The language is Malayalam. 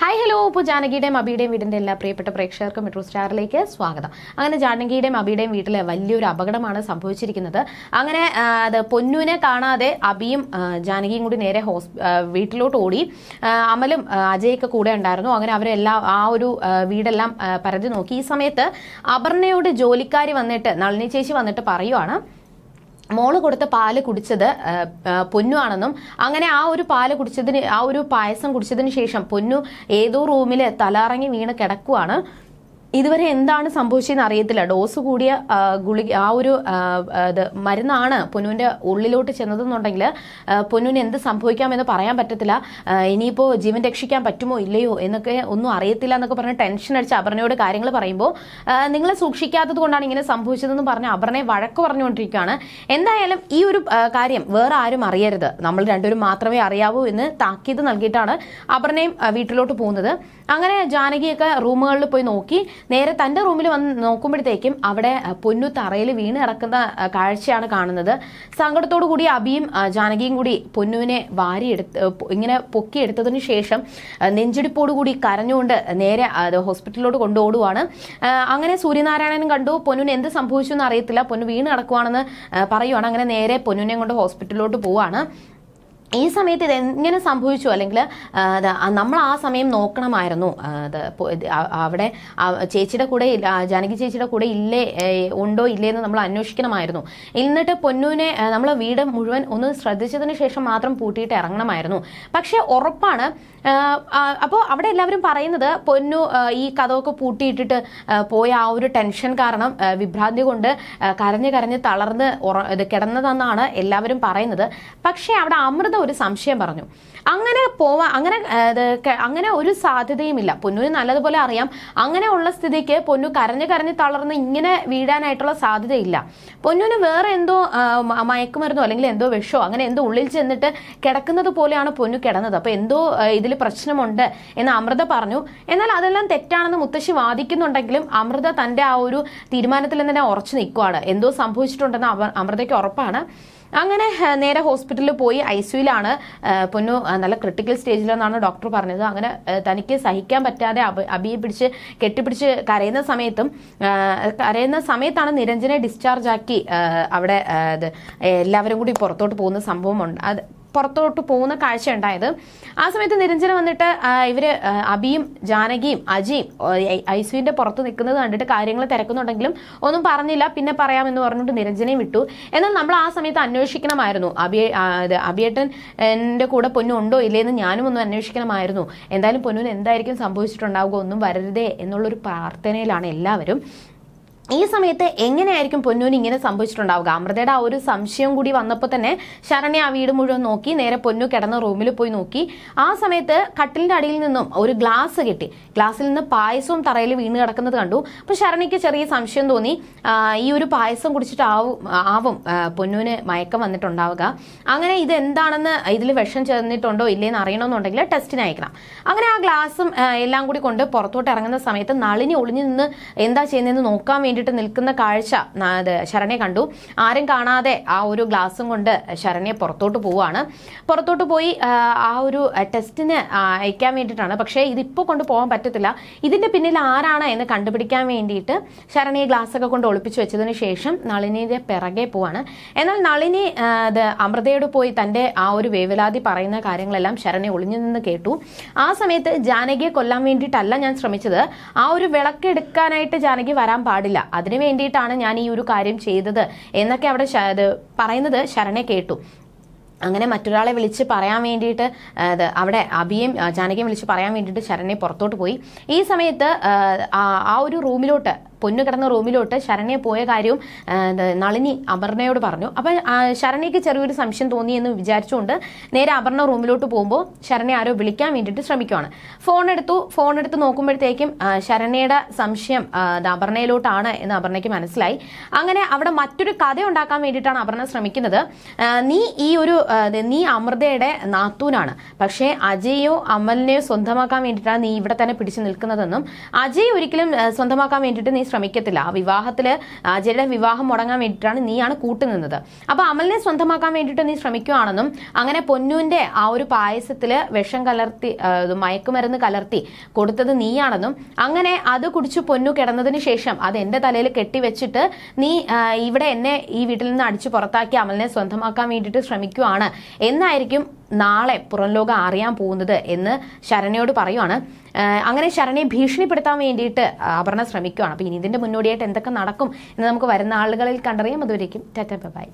Hi hello. ഇപ്പോൾ ജാനകിയുടെയും അബിയുടെയും വീടിൻ്റെ എല്ലാ പ്രിയപ്പെട്ട പ്രേക്ഷകർക്കും മെട്രോ സ്റ്റാറിലേക്ക് സ്വാഗതം. അങ്ങനെ ജാനകിയുടെയും അബിയുടെയും വീട്ടിൽ വലിയൊരു അപകടമാണ് സംഭവിച്ചിരിക്കുന്നത്. അങ്ങനെ അത് പൊന്നുവിനെ കാണാതെ അബിയും ജാനകിയും കൂടി നേരെ വീട്ടിലോട്ട് ഓടി. അമലും അജയൊക്കെ കൂടെ ഉണ്ടായിരുന്നു. അങ്ങനെ അവരെല്ലാം ആ ഒരു വീടെല്ലാം പരതി നോക്കി. ഈ സമയത്ത് അപർണയോട് ജോലിക്കാരി വന്നിട്ട്, നളിനി ചേച്ചി വന്നിട്ട് പറയുവാണ്, മോള് കൊടുത്ത പാല് കുടിച്ചത് പൊന്നു ആണെന്നും അങ്ങനെ ആ ഒരു പാല് കുടിച്ചതിന്, ആ ഒരു പായസം കുടിച്ചതിന് ശേഷം പൊന്നു ഏതോ റൂമിൽ തലറങ്ങി വീണ് കിടക്കുവാണ്. ഇതുവരെ എന്താണ് സംഭവിച്ചതെന്ന് അറിയത്തില്ല. ഡോസ് കൂടിയ ഗുളിക, ആ ഒരു മരുന്നാണ് പൊന്നുവിൻ്റെ ഉള്ളിലോട്ട് ചെന്നതെന്നുണ്ടെങ്കിൽ പൊന്നുവിന് എന്ത് സംഭവിക്കാമെന്ന് പറയാൻ പറ്റത്തില്ല. ഇനിയിപ്പോൾ ജീവൻ രക്ഷിക്കാൻ പറ്റുമോ ഇല്ലയോ എന്നൊക്കെ ഒന്നും അറിയത്തില്ല എന്നൊക്കെ പറഞ്ഞ് ടെൻഷൻ അടിച്ച് അപർണയോട് കാര്യങ്ങൾ പറയുമ്പോൾ, നിങ്ങളെ സൂക്ഷിക്കാത്തത് കൊണ്ടാണ് ഇങ്ങനെ സംഭവിച്ചതെന്ന് പറഞ്ഞ് അപർണയെ വഴക്ക് പറഞ്ഞുകൊണ്ടിരിക്കുകയാണ്. എന്തായാലും ഈ ഒരു കാര്യം വേറെ ആരും അറിയരുത്, നമ്മൾ രണ്ടുപേരും മാത്രമേ അറിയാവൂ എന്ന് താക്കീത് നൽകിയിട്ടാണ് അപർണയും വീട്ടിലോട്ട് പോകുന്നത്. അങ്ങനെ ജാനകിയൊക്കെ റൂമുകളിൽ പോയി നോക്കി. നേരെ തൻ്റെ റൂമിൽ വന്ന് നോക്കുമ്പോഴത്തേക്കും അവിടെ പൊന്നു തറയിൽ വീണ് കിടക്കുന്ന കാഴ്ചയാണ് കാണുന്നത്. സങ്കടത്തോടു കൂടി അബിയും ജാനകിയും കൂടി പൊന്നുവിനെ ഇങ്ങനെ പൊക്കിയെടുത്തതിന് ശേഷം നെഞ്ചിടിപ്പോടുകൂടി കരഞ്ഞുകൊണ്ട് നേരെ ഹോസ്പിറ്റലിലോട്ട് കൊണ്ടുപോടുവാണ്. അങ്ങനെ സൂര്യനാരായണനും കണ്ടു. പൊന്നുവിന് എന്ത് സംഭവിച്ചു എന്ന് അറിയത്തില്ല, പൊന്നു വീണ് കിടക്കുവാണെന്ന് പറയുവാണ്. അങ്ങനെ നേരെ പൊന്നുവിനെ കൊണ്ട് ഹോസ്പിറ്റലിലോട്ട് പോവാണ്. ഈ സമയത്ത് ഇത് എങ്ങനെ സംഭവിച്ചു, അല്ലെങ്കിൽ നമ്മൾ ആ സമയം നോക്കണമായിരുന്നു. അവിടെ ചേച്ചിയുടെ കൂടെ, ജാനകി ചേച്ചിയുടെ കൂടെ ഉണ്ടോ ഇല്ലേ എന്ന് നമ്മൾ അന്വേഷിക്കണമായിരുന്നു. എന്നിട്ട് പൊന്നുവിനെ നമ്മൾ വീട് മുഴുവൻ ഒന്ന് ശ്രദ്ധിച്ചതിന് ശേഷം മാത്രം പൂട്ടിയിട്ട് ഇറങ്ങണമായിരുന്നു. പക്ഷെ ഉറപ്പാണ്, അപ്പോൾ അവിടെ എല്ലാവരും പറയുന്നത് പൊന്നു ഈ കഥമൊക്കെ പൂട്ടിയിട്ടിട്ട് പോയ ആ ഒരു ടെൻഷൻ കാരണം, വിഭ്രാന്തി കൊണ്ട് കരഞ്ഞ് തളർന്ന് കിടന്നതെന്നാണ് എല്ലാവരും പറയുന്നത്. പക്ഷെ അവിടെ അമൃത ഒരു സംശയം പറഞ്ഞു. അങ്ങനെ ഒരു സാധ്യതയുമില്ല. പൊന്നുവിന് നല്ലതുപോലെ അറിയാം, അങ്ങനെ ഉള്ള സ്ഥിതിക്ക് പൊന്നു കരഞ്ഞ് തളർന്ന് ഇങ്ങനെ വീഴാനായിട്ടുള്ള സാധ്യതയില്ല. പൊന്നുവിന് വേറെ എന്തോ മയക്കുമരുന്നോ അല്ലെങ്കിൽ എന്തോ വിഷോ അങ്ങനെ എന്തോ ഉള്ളിൽ ചെന്നിട്ട് കിടക്കുന്നത് പോലെയാണ് പൊന്നു കിടന്നത്. അപ്പൊ എന്തോ ഇതിൽ പ്രശ്നമുണ്ട് എന്ന് അമൃത പറഞ്ഞു. എന്നാൽ അതെല്ലാം തെറ്റാണെന്ന് മുത്തശ്ശി വാദിക്കുന്നുണ്ടെങ്കിലും അമൃത തന്റെ ആ ഒരു തീരുമാനത്തിൽ തന്നെ ഉറച്ചു നിൽക്കുവാണ്. എന്തോ സംഭവിച്ചിട്ടുണ്ടെന്ന് അമൃതയ്ക്ക് ഉറപ്പാണ്. അങ്ങനെ നേരെ ഹോസ്പിറ്റലിൽ പോയി. ഐസിയുലാണ് പൊന്നു, നല്ല ക്രിട്ടിക്കൽ സ്റ്റേജിലെന്നാണ് ഡോക്ടർ പറഞ്ഞത്. അങ്ങനെ തനിക്ക് സഹിക്കാൻ പറ്റാതെ അബിയെ കെട്ടിപ്പിടിച്ച് കരയുന്ന സമയത്താണ് നിരഞ്ജനെ ഡിസ്ചാർജ് ആക്കി അവിടെ എല്ലാവരും കൂടി പുറത്തോട്ട് പോകുന്ന സംഭവമുണ്ട്. പുറത്തോട്ട് പോകുന്ന കാഴ്ച ഉണ്ടായത്. ആ സമയത്ത് നിരഞ്ജന വന്നിട്ട് ഇവര് അബിയും ജാനകിയും അജിയും ഐസിയുവിന്റെ പുറത്ത് നിൽക്കുന്നത് കണ്ടിട്ട് കാര്യങ്ങൾ തിരക്കുന്നുണ്ടെങ്കിലും ഒന്നും പറഞ്ഞില്ല. പിന്നെ പറയാമെന്ന് പറഞ്ഞിട്ട് നിരഞ്ജനയും വിട്ടു. എന്നാൽ നമ്മൾ ആ സമയത്ത് അന്വേഷിക്കണമായിരുന്നു, അബിയേട്ടൻ്റെ കൂടെ പൊന്നു ഉണ്ടോ ഇല്ലേന്ന് ഞാനും ഒന്ന് അന്വേഷിക്കണമായിരുന്നു. എന്തായാലും പൊന്നുവിന് എന്തായിരിക്കും സംഭവിച്ചിട്ടുണ്ടാവുക, ഒന്നും വരരുതേ എന്നുള്ളൊരു പ്രാർത്ഥനയിലാണ് എല്ലാവരും. ഈ സമയത്ത് എങ്ങനെയായിരിക്കും പൊന്നുവിന് ഇങ്ങനെ സംഭവിച്ചിട്ടുണ്ടാവുക? അമൃതയുടെ ആ ഒരു സംശയം കൂടി വന്നപ്പോൾ തന്നെ ശരണ്യ ആ വീട് മുഴുവൻ നോക്കി. നേരെ പൊന്നു കിടന്ന റൂമിൽ പോയി നോക്കി. ആ സമയത്ത് കട്ടിലിന്റെ അടിയിൽ നിന്നും ഒരു ഗ്ലാസ് കിട്ടി. ഗ്ലാസ്സിൽ നിന്ന് പായസവും തറയിൽ വീണ് കിടക്കുന്നത് കണ്ടു. അപ്പൊ ശരണ്യക്ക് ചെറിയ സംശയം തോന്നി, ഈ ഒരു പായസം കുടിച്ചിട്ട് ആവും പൊന്നുവിന് മയക്കം വന്നിട്ടുണ്ടാവുക. അങ്ങനെ ഇത് എന്താണെന്ന്, ഇതിൽ വിഷം ചേർന്നിട്ടുണ്ടോ ഇല്ലേന്ന് അറിയണമെന്നുണ്ടെങ്കിൽ ടെസ്റ്റിന് അയക്കണം. അങ്ങനെ ആ ഗ്ലാസും എല്ലാം കൂടി കൊണ്ട് പുറത്തോട്ട് ഇറങ്ങുന്ന സമയത്ത് നളിനി ഒളിഞ്ഞു നിന്ന് എന്താ ചെയ്യുന്നതെന്ന് നോക്കാൻ വേണ്ടിയിട്ട് നിൽക്കുന്ന കാഴ്ച ശരണ്യ കണ്ടു. ആരും കാണാതെ ആ ഒരു ഗ്ലാസും കൊണ്ട് ശരണ്യ പുറത്തോട്ട് പോവാണ്. പുറത്തോട്ട് പോയി ആ ഒരു ടെസ്റ്റിന് അയക്കാൻ വേണ്ടിയിട്ടാണ്. പക്ഷേ ഇതിപ്പോൾ കൊണ്ടുപോകാൻ പറ്റത്തില്ല. ഇതിന്റെ പിന്നിൽ ആരാണ് എന്ന് കണ്ടുപിടിക്കാൻ വേണ്ടിയിട്ട് ശരണ്യ ഗ്ലാസ് ഒക്കെ കൊണ്ട് ഒളിപ്പിച്ചു വെച്ചതിന് ശേഷം നളിനിയുടെ പിറകെ പോവാണ്. എന്നാൽ നളിനി അമൃതയോട് പോയി തന്റെ ആ ഒരു വേവലാതി പറയുന്ന കാര്യങ്ങളെല്ലാം ശരണ്യ ഒളിഞ്ഞു നിന്ന് കേട്ടു. ആ സമയത്ത് ജാനകിയെ കൊല്ലാൻ വേണ്ടിയിട്ടല്ല ഞാൻ ശ്രമിച്ചത്, ആ ഒരു വിളക്കെടുക്കാനായിട്ട് ജാനകി വരാൻ പാടില്ല, അതിനു വേണ്ടിയിട്ടാണ് ഞാൻ ഈ ഒരു കാര്യം ചെയ്തത് എന്നൊക്കെ അവിടെ പറയുന്നത് ശരണ്യ കേട്ടു. അങ്ങനെ മറ്റൊരാളെ വിളിച്ച് പറയാൻ വേണ്ടിയിട്ട് അവിടെ അബിയും ജാനകിയും വിളിച്ച് പറയാൻ വേണ്ടിയിട്ട് ശരണ്യ പുറത്തോട്ട് പോയി. ഈ സമയത്ത് ആ ഒരു റൂമിലോട്ട്, പൊന്നു കിടന്ന റൂമിലോട്ട് ശരണ്യ പോയ കാര്യവും നളിനി അപർണയോട് പറഞ്ഞു. അപ്പം ശരണ്യക്ക് ചെറിയൊരു സംശയം തോന്നി എന്ന് വിചാരിച്ചുകൊണ്ട് നേരെ അപർണ റൂമിലോട്ട് പോകുമ്പോൾ ശരണ്യ ആരോ വിളിക്കാൻ വേണ്ടിയിട്ട് ശ്രമിക്കുവാണ്. ഫോൺ എടുത്ത് നോക്കുമ്പോഴത്തേക്കും ശരണ്യയുടെ സംശയം അപർണയിലോട്ടാണ് എന്ന് അപർണയ്ക്ക് മനസ്സിലായി. അങ്ങനെ അവിടെ മറ്റൊരു കഥ ഉണ്ടാക്കാൻ വേണ്ടിയിട്ടാണ് അപർണ ശ്രമിക്കുന്നത്. നീ അമൃതയുടെ നാത്തൂനാണ്, പക്ഷേ അജയോ അമലിനെയോ സ്വന്തമാക്കാൻ വേണ്ടിയിട്ടാണ് നീ ഇവിടെ തന്നെ പിടിച്ചു നിൽക്കുന്നതെന്നും അജയ് ഒരിക്കലും സ്വന്തമാക്കാൻ വേണ്ടിയിട്ട് നീ ശ്രമിക്കത്തില്ല. ആ വിവാഹത്തില് ജയയുടെ വിവാഹം മുടങ്ങാൻ വേണ്ടിയിട്ടാണ് നീയാണ് കൂട്ടുനിന്നത്. അപ്പൊ അമലിനെ സ്വന്തമാക്കാൻ വേണ്ടിയിട്ട് നീ ശ്രമിക്കുകയാണെന്നും അങ്ങനെ പൊന്നുവിന്റെ ആ ഒരു പായസത്തില് വിഷം കലർത്തി മയക്കുമരുന്ന് കലർത്തി കൊടുത്തത് നീയാണെന്നും അങ്ങനെ അത് കുടിച്ചു പൊന്നു കിടന്നതിന് ശേഷം അത് എന്റെ തലയിൽ കെട്ടിവെച്ചിട്ട് നീ ഇവിടെ എന്നെ ഈ വീട്ടിൽ നിന്ന് അടിച്ചു പുറത്താക്കി അമലിനെ സ്വന്തമാക്കാൻ വേണ്ടിയിട്ട് ശ്രമിക്കുകയാണ് എന്നായിരിക്കും നാളെ പുറം ലോകം അറിയാൻ പോകുന്നത് എന്ന് ശരണ്യയോട് പറയുവാണ്. അങ്ങനെ ശരണ്യെ ഭീഷണിപ്പെടുത്താൻ വേണ്ടിയിട്ട് അപർണ ശ്രമിക്കുകയാണ്. അപ്പൊ ഇനി ഇതിന്റെ മുന്നോടിയായിട്ട് എന്തൊക്കെ നടക്കും എന്ന് നമുക്ക് വരുന്ന ആളുകളിൽ കണ്ടറിയാം. അതുവരേക്കും ടാറ്റാ ബൈ.